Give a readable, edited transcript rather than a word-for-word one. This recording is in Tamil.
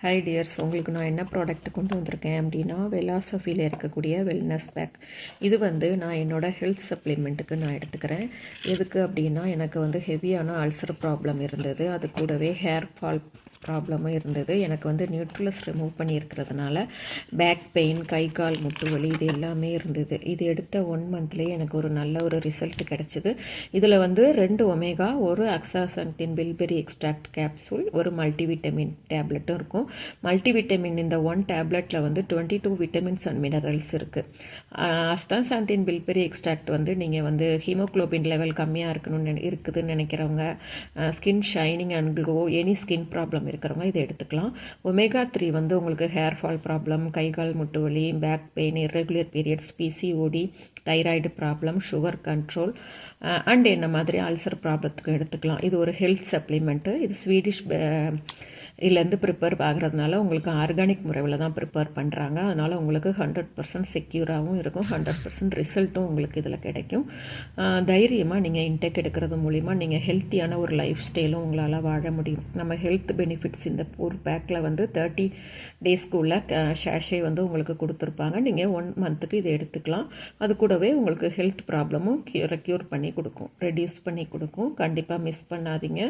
ஹாய் டியர்ஸ், உங்களுக்கு நான் என்ன ப்ராடக்ட் கொண்டு வந்திருக்கேன் அப்படின்னா வெலாசஃபியில் இருக்கக்கூடிய வெல்னஸ் பேக். இது நான் என்னோடய ஹெல்த் சப்ளிமெண்ட்டுக்கு நான் எடுத்துக்கிறேன். எதுக்கு அப்படின்னா எனக்கு ஹெவியான அல்சர் ப்ராப்ளம் இருந்தது. அது கூடவே ஹேர் ஃபால் ப்ராப்ளமும் இருந்தது. எனக்கு நியூட்ரலஸ் ரிமூவ் பண்ணியிருக்கிறதுனால பேக் பெயின், கை கால் முட்டு வலி இது எல்லாமே இருந்தது. இது எடுத்த 1 மந்த்லேயே எனக்கு ஒரு நல்ல ஒரு ரிசல்ட் கிடச்சிது. இதில் 2 ஒமேகா, ஒரு அக்ஸாசன்டின் பில்பெரி எக்ஸ்ட்ராக்ட் கேப்சூல், ஒரு மல்டிவிட்டமின் டேப்லெட்டும் இருக்கும். மல்டிவிட்டமின் இந்த 1 டேப்லெட்டில் 22 விட்டமின்ஸ் அண்ட் மினரல்ஸ் இருக்குது. அஸ்தாசாந்தின் பில்பெரி எக்ஸ்ட்ராக்ட் நீங்கள் ஹீமோக்ளோபின் லெவல் கம்மியாக இருக்குதுன்னு நினைக்கிறவங்க, skin shining and glow, any skin problem இருக்கிறவங்க இதை எடுத்துக்கலாம். ஒமேகா 3 உங்களுக்கு ஹேர் ஃபால் ப்ராப்ளம், கை கால் முட்டு வலி, back pain, irregular periods, PCOD, thyroid problem, sugar control and என்ன மாதிரி அல்சர் ப்ராப்ளத்துக்கு எடுத்துக்கலாம். இது ஒரு ஹெல்த் சப்ளிமெண்ட்டு. இது ஸ்வீடிஷ் இதுலேருந்து ப்ரிப்பேர் ஆகிறதுனால உங்களுக்கு ஆர்கானிக் முறையில் தான் ப்ரிப்பேர் பண்ணுறாங்க. அதனால் உங்களுக்கு 100% செக்யூராகவும் இருக்கும், 100% ரிசல்ட்டும் உங்களுக்கு இதில் கிடைக்கும். தைரியமாக நீங்கள் இன்டேக் எடுக்கிறது மூலிமா நீங்கள் ஹெல்த்தியான ஒரு லைஃப் ஸ்டைலும் உங்களால் வாழ முடியும். நம்ம ஹெல்த் பெனிஃபிட்ஸ் இந்த ஒரு பேக்கில் 30 டேஸ்க்குள்ள ஷேஷே உங்களுக்கு கொடுத்துருப்பாங்க. நீங்கள் 1 மந்த்துக்கு இதை எடுத்துக்கலாம். அது கூடவே உங்களுக்கு ஹெல்த் ப்ராப்ளமும் க்யூர் பண்ணி கொடுக்கும், ரெடியூஸ் பண்ணி கொடுக்கும். கண்டிப்பாக மிஸ் பண்ணாதீங்க.